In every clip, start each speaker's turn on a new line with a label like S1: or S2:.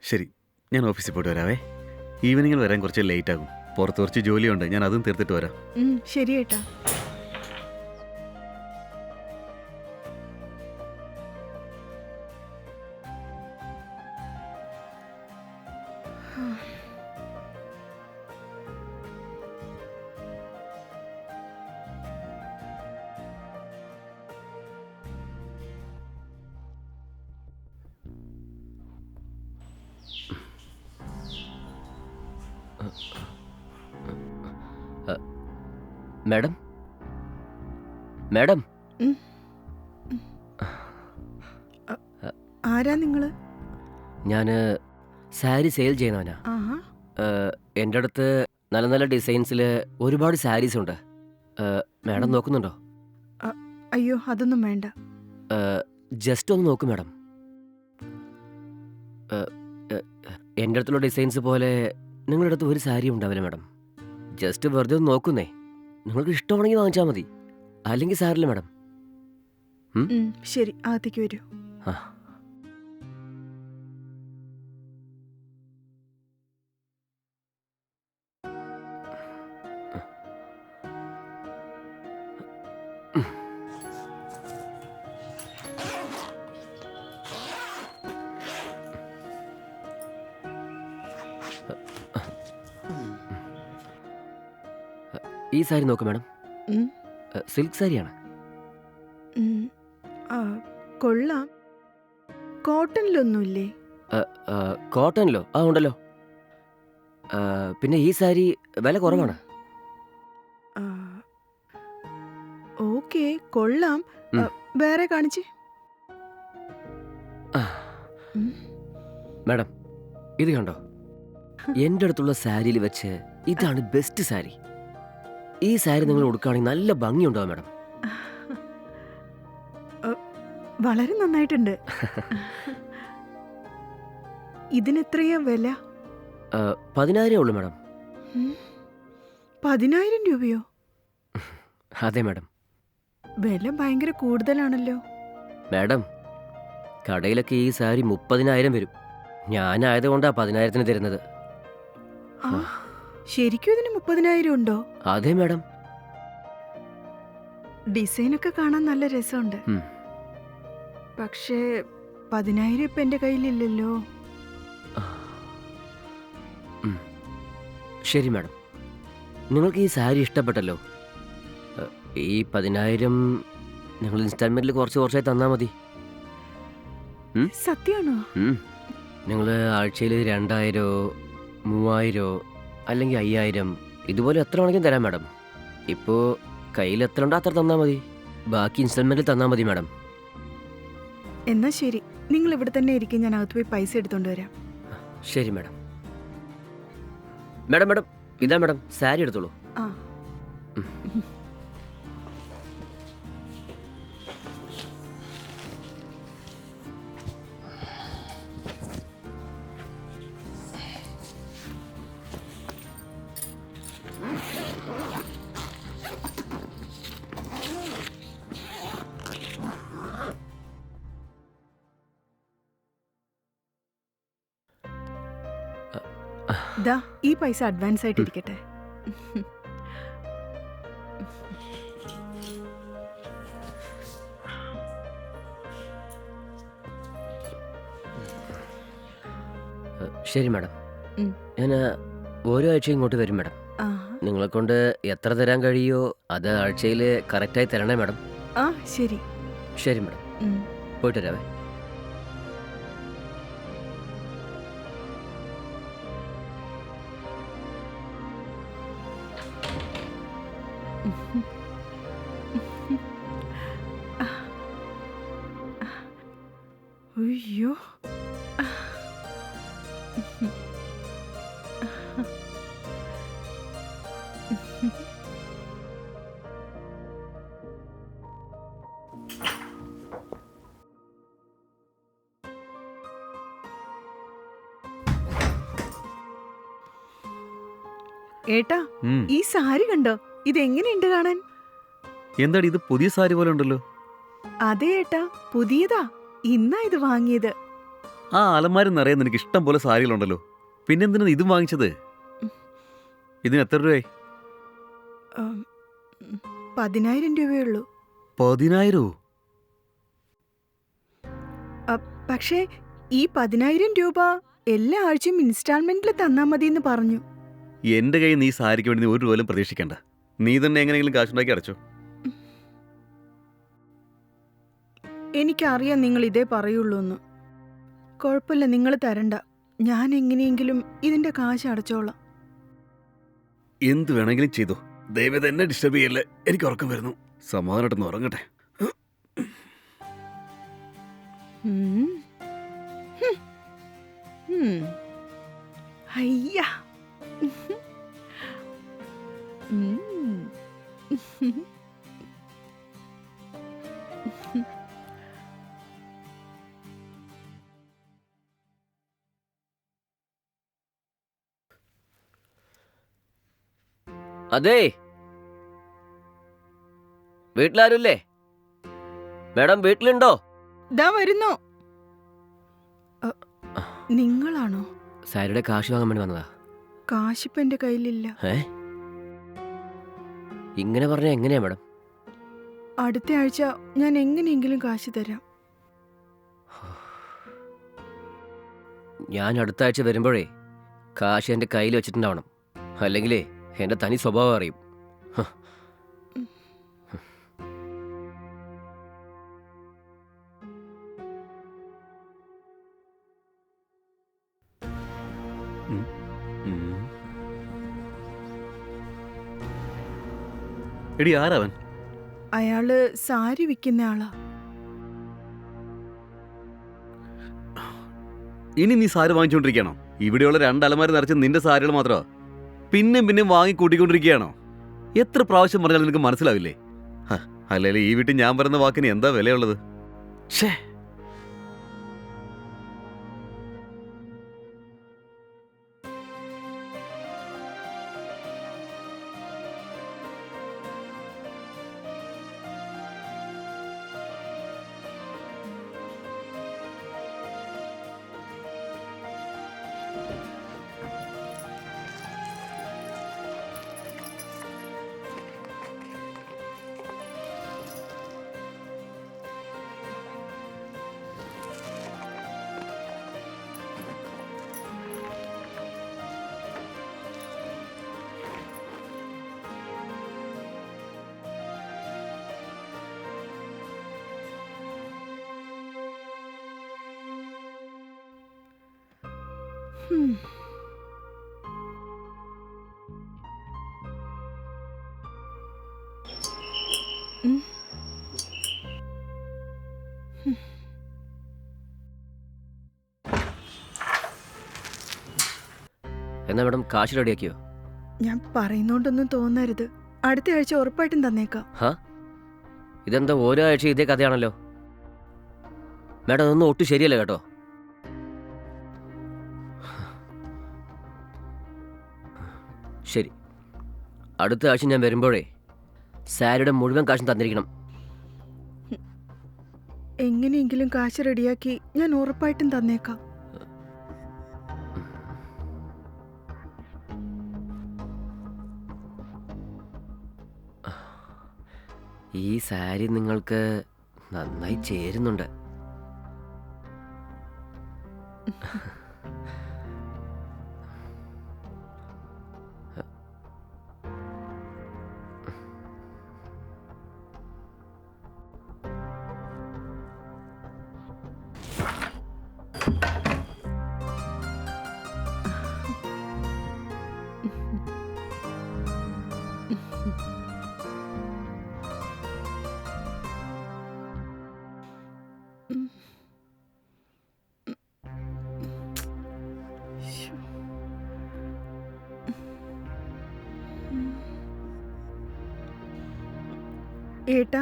S1: ശരി, ഞാൻ ഓഫീസിൽ പോയിട്ട് വരാവേ. ഈവനിങ്ങിൽ വരാൻ കുറച്ച് ലേറ്റ് ആകും. പുറത്ത് കുറച്ച് ജോലിയുണ്ട്, ഞാൻ അതും തീർത്തിട്ട് വരാം.
S2: ശരി ഏട്ടാ.
S3: മാഡം, മാഡം,
S2: ആരാ നിങ്ങള്?
S3: ഞാൻ സാരി സെയിൽ ചെയ്യുന്നവനാ. എൻ്റെ അടുത്ത് നല്ല നല്ല ഡിസൈൻസിൽ ഒരുപാട് സാരീസ് ഉണ്ട്. മാഡം നോക്കുന്നുണ്ടോ?
S2: അയ്യോ, അതൊന്നും വേണ്ട.
S3: ജസ്റ്റ് ഒന്ന് നോക്കൂ മാഡം. എൻ്റെ അടുത്തുള്ള ഡിസൈൻസ് പോലെ നിങ്ങളുടെ അടുത്ത് ഒരു സാരി ഉണ്ടാവില്ല മാഡം. ജസ്റ്റ് വെറുതെ ഒന്ന് നോക്കുന്നേ. നിങ്ങൾക്ക് ഇഷ്ടമാണെങ്കിൽ വാങ്ങിച്ചാൽ മതി, അല്ലെങ്കിൽ സാരില്ല മാഡം.
S2: ശരി, അകത്തേക്ക് വരൂ.
S3: ആ, ഈ സാരി നോക്ക് മാഡം. സിൽക്ക് സാരിയാണ്.
S2: കൊള്ളാം. കോട്ടണിലൊന്നുമില്ലേ?
S3: കോട്ടണിലോ? ആ, ഉണ്ടല്ലോ. പിന്നെ ഈ സാരി വില കുറവാണ്.
S2: ഓക്കെ, കൊള്ളാം. വേറെ കാണിച്ചേ.
S3: മാഡം, ഇത് കണ്ടോ? എൻ്റെ അടുത്തുള്ള സാരിയിൽ വെച്ച് ഇതാണ് ബെസ്റ്റ് സാരി. ഈ സാരി നിങ്ങൾ ഉടുക്കുകയാണെങ്കിൽ നല്ല ഭംഗിയുണ്ടാവും മാഡം.
S2: വളരെ നന്നായിട്ടുണ്ട്. ഇതിനെത്രയാ വില?
S3: 10,000 ഉള്ളൂ മാഡം.
S2: 10,000 രൂപയോ?
S3: അതെ മാഡം.
S2: വില ഭയങ്കര കൂടുതലാണല്ലോ.
S3: മാഡം, കടയിലൊക്കെ ഈ സാരി 30,000 വരും. ഞാനായതുകൊണ്ടാണ് 10,000-ന് തരുന്നത്.
S2: ശരിക്കും ഇതിന് 30,000 ഉണ്ടോ?
S3: അതെ മാഡം.
S2: ഡിസൈനൊക്കെ കാണാൻ നല്ല രസമുണ്ട്. പക്ഷേ 10,000 ഇപ്പം എൻ്റെ കയ്യിലില്ലല്ലോ.
S3: ശരി മാഡം, നിങ്ങൾക്ക് ഈ സാരി ഇഷ്ടപ്പെട്ടല്ലോ. ഈ 10,000 നിങ്ങൾ ഇൻസ്റ്റാൾമെന്റിൽ കുറച്ച് കുറച്ചായി തന്നാൽ മതി.
S2: സത്യമാണോ?
S3: നിങ്ങൾ ആഴ്ചയിൽ 2,000, 3,000 അല്ലെങ്കിൽ 5,000 ഇതുപോലെ എത്ര വേണമെങ്കിലും തരാം മാഡം. ഇപ്പോൾ കയ്യിൽ എത്ര ഉണ്ടോ അത്ര തന്നാൽ മതി. ബാക്കി ഇൻസ്റ്റാൾമെന്റിൽ തന്നാൽ മതി മാഡം.
S2: എന്നാ ശരി, നിങ്ങൾ ഇവിടെ തന്നെ ഇരിക്കും. ഞാൻ അകത്ത് പോയി പൈസ എടുത്തോണ്ട് വരാം.
S3: ശരി മാഡം. മാഡം മാഡം, ഇതാ മാഡം സാരി എടുത്തോളൂ.
S2: ദാ, ഈ പൈസ അഡ്വാൻസ് ആയിട്ട് ഇരിക്കട്ടെ.
S3: ശരി മാഡം, ഞാൻ ഓരോ ആഴ്ചയും ഇങ്ങോട്ട് വരും മാഡം. നിങ്ങളെ കൊണ്ട് എത്ര തരാൻ കഴിയോ അത് ആഴ്ചയിൽ കറക്റ്റായി തരണേ മാഡം.
S2: ശരി.
S3: ശരി മാഡം, പോയിട്ട് വരാവേ.
S2: അയ്യോ, ഏട്ടാ, ഈ സാരി കണ്ടോ? ഇതെങ്ങനെയുണ്ട് കാണാൻ?
S1: എന്താടി ഇത് പുതിയ സാരി പോലെ ഉണ്ടല്ലോ.
S2: അതെ ഏട്ടാ, പുതിയതാ. ഇന്നാ ഇത് വാങ്ങിയത്.
S1: ആ അലമാര നിറയെ നിനക്ക് ഇഷ്ടം പോലെ സാരികളുണ്ടല്ലോ, പിന്നെന്തിനാ ഇതും വാങ്ങിച്ചത്? ഇതിന് എത്ര രൂപയായി?
S2: 10,000 രൂപയുള്ളൂ.
S1: 10,000?
S2: പക്ഷേ ഈ 10,000 രൂപ എല്ലാ ആഴ്ചയും ഇൻസ്റ്റാൾമെന്റിൽ തന്നാ മതി എന്ന് പറഞ്ഞു.
S1: എന്റെ കയ്യിൽ നീ സാരിക്ക് വേണ്ടി നീ ഒരു രൂപയിലും പ്രതീക്ഷിക്കണ്ട. നീ തന്നെ എങ്ങനെയെങ്കിലും കാശുണ്ടാക്കി അടച്ചോ.
S2: എനിക്കറിയാം നിങ്ങൾ ഇതേ പറയുള്ളൂ എന്ന്. കുഴപ്പമില്ല, നിങ്ങൾ തരണ്ട. ഞാൻ എങ്ങനെയെങ്കിലും ഇതിന്റെ കാശ് അടച്ചോളാം.
S1: എന്ത് വേണമെങ്കിലും ചെയ്തോ, ദയവേത് എന്നെ ഡിസ്റ്റർബ് ചെയ്യല്ലേ. എനിക്ക് ഉറക്കം വരുന്നു. സമാധാനമായിട്ടൊന്ന് ഉറങ്ങട്ടെ.
S2: ഉം. ഉം. അയ്യ. ഉം.
S3: അതെ, വീട്ടിലാരുമില്ലേ? മാഡം വീട്ടിലുണ്ടോ?
S2: ദാ വരുന്നു. നിങ്ങളാണോ?
S3: സാരിയുടെ കാശ് വാങ്ങാൻ വേണ്ടി വന്നതാ.
S2: കാശിപ്പ് എന്റെ കയ്യിലില്ല.
S3: ഇങ്ങനെ പറഞ്ഞാൽ എങ്ങനെയാ മാഡം?
S2: അടുത്ത ആഴ്ച ഞാൻ എങ്ങനെയെങ്കിലും കാശ് തരാം.
S3: ഞാൻ അടുത്ത ആഴ്ച വരുമ്പോഴേ കാശ് എൻ്റെ കയ്യിൽ വെച്ചിട്ടുണ്ടാവണം, അല്ലെങ്കിലേ എൻ്റെ തനി സ്വഭാവം അറിയും.
S1: എടി, ആരവൻ?
S2: അയാള് സാരി വിൽക്കുന്ന ആളാ.
S1: ഇനി നീ സാരി വാങ്ങിച്ചുകൊണ്ടിരിക്കുകയാണോ? ഇവിടെയുള്ള 2 അലമാര നിറച്ച് നിന്റെ സാരികൾ മാത്രമാ. പിന്നെയും വാങ്ങി കൂട്ടിക്കൊണ്ടിരിക്കുകയാണോ? എത്ര പ്രാവശ്യം പറഞ്ഞാൽ നിനക്ക് മനസ്സിലാവില്ലേ? അല്ലെങ്കിൽ ഈ വീട്ടിൽ ഞാൻ പറയുന്ന വാക്കിന് എന്താ വിലയുള്ളത്? ഛേ,
S2: ഉം. ഉം. ഉം.
S3: എന്നാ മാഡം കാശ് റെഡിയാക്കിയോ?
S2: ഞാൻ പറയുന്നോണ്ടൊന്നും തോന്നരുത്. അടുത്ത ആഴ്ച ഉറപ്പായിട്ടും തന്നേക്കാം.
S3: ഇതെന്താ ഓരോ ആഴ്ച ഇതേ കഥയാണല്ലോ മാഡം. അതൊന്നും ഒട്ടും ശരിയല്ല കേട്ടോ. ശരി, അടുത്ത ആഴ്ച ഞാൻ വരുമ്പോഴേ സാരിയുടെ മുഴുവൻ കാശും തന്നിരിക്കണം.
S2: എങ്ങനെയെങ്കിലും കാശ് റെഡിയാക്കി ഞാൻ ഉറപ്പായിട്ടും തന്നേക്കാം.
S3: ഈ സാരി നിങ്ങൾക്ക് നന്നായി ചേരുന്നുണ്ട്.
S2: ഏട്ടാ,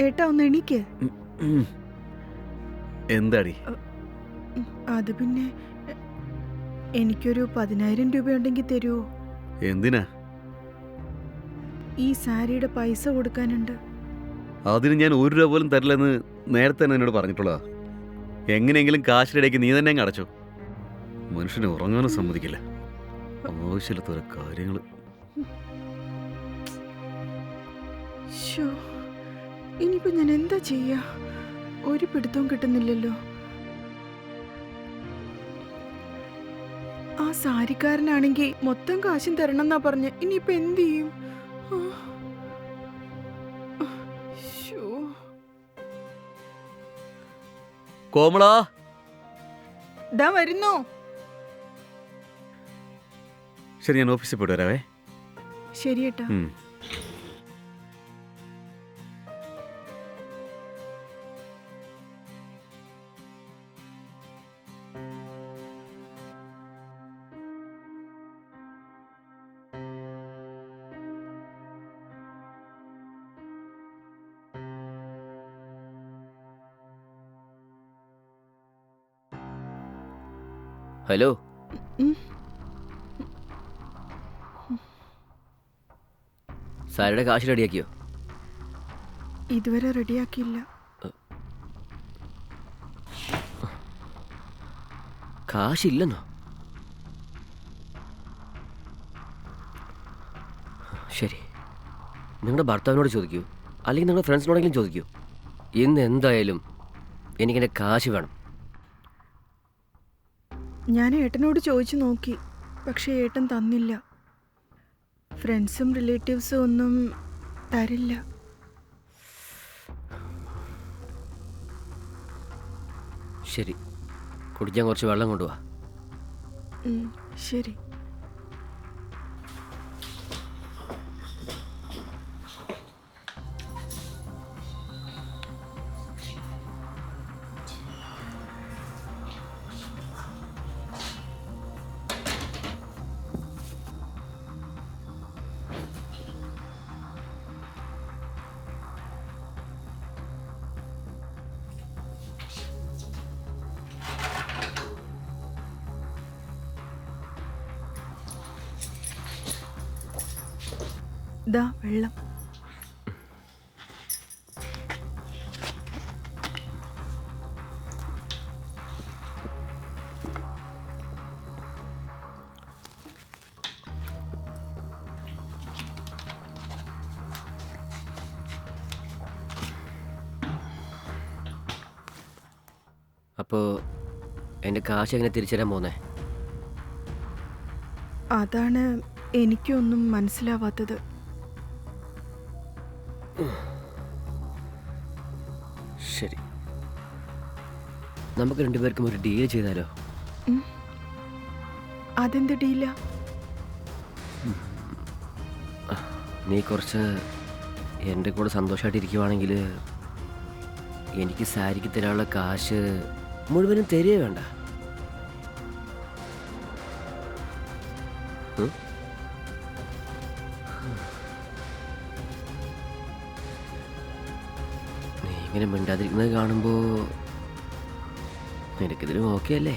S2: ഏട്ടാ ഒന്ന് എണീക്ക്.
S1: എന്താടി?
S2: അത് പിന്നെ എനിക്കൊരു 10,000 രൂപയുണ്ടെങ്കിൽ തരുമോ?
S1: എന്തിനാ?
S2: ഈ സാരിയുടെ പൈസ കൊടുക്കാനുണ്ട്.
S1: അതിന് ഞാൻ 1 രൂപ പോലും തരില്ലെന്ന് നേരത്തെ തന്നെ എന്നോട് പറഞ്ഞിട്ടുള്ളതാ. എങ്ങനെയെങ്കിലും കാശിൻ്റെ ഇടയ്ക്ക് നീ തന്നെ അങ്ങ് അടച്ചോ. മനുഷ്യനെ ഉറങ്ങാനും സമ്മതിക്കില്ല. ആവശ്യമില്ലാത്ത ഓരോ കാര്യങ്ങൾ.
S2: ശ്ശോ, ഇനിയിപ്പോ ഞാൻ എന്താ ചെയ്യാ? ഒരു പിടുത്തവും കിട്ടുന്നില്ലല്ലോ. ആ സാരിക്കാരനാണെങ്കിൽ മൊത്തം കാശും തരണം എന്നാ പറഞ്ഞ്. ഇനിയിപ്പോ എന്ത് ചെയ്യും? ആ. ശ്ശോ.
S1: കോമളാ,
S2: ദാ വരുന്നു.
S1: ശരി, ഞാൻ ഓഫീസിൽ പോയിട്ട് വരാവേ.
S2: ശരി ഏട്ടാ.
S3: ഹലോ,
S2: ഉം.
S3: സാരിയുടെ കാശ് റെഡിയാക്കിയോ?
S2: ഇതുവരെ റെഡിയാക്കിയില്ല.
S3: കാശില്ലെന്നോ? ശരി, നിങ്ങളുടെ ഭർത്താവിനോട് ചോദിക്കൂ, അല്ലെങ്കിൽ നിങ്ങളുടെ ഫ്രണ്ട്സിനോടെങ്കിലും ചോദിക്കൂ. ഇന്ന് എന്തായാലും എനിക്കെൻ്റെ കാശ് വേണം.
S2: ഞാൻ ഏട്ടനോട് ചോദിച്ചു നോക്കി, പക്ഷേ ഏട്ടൻ തന്നില്ല. ഫ്രണ്ട്സും റിലേറ്റീവ്സും ഒന്നും തരില്ല.
S3: ശരി, കുടിക്കാൻ കുറച്ച് വെള്ളം കൊണ്ടുപോവാ.
S2: ശരി. ദാ വെള്ളം.
S3: അപ്പോൾ എൻ്റെ കാശ് എങ്ങനെ തിരിച്ചു തരാൻ പോകുന്നേ?
S2: അതാണ് എനിക്കൊന്നും മനസ്സിലാവാത്തത്.
S3: ശരി, നമുക്ക് രണ്ടുപേർക്കും ഒരു ഡീൽ ചെയ്താലോ?
S2: അതെന്ത് ഡീലാ?
S3: നീ കുറച്ച് എൻ്റെ കൂടെ സന്തോഷമായിട്ടിരിക്കുവാണെങ്കിൽ എനിക്ക് സാരിക്ക് തരാനുള്ള കാശ് മുഴുവനും തരികയേ വേണ്ട. നീ ഇങ്ങനെ മിണ്ടാതിരിക്കുന്നത് കാണുമ്പോൾ നിനക്കിതിലും ഓക്കെ അല്ലേ?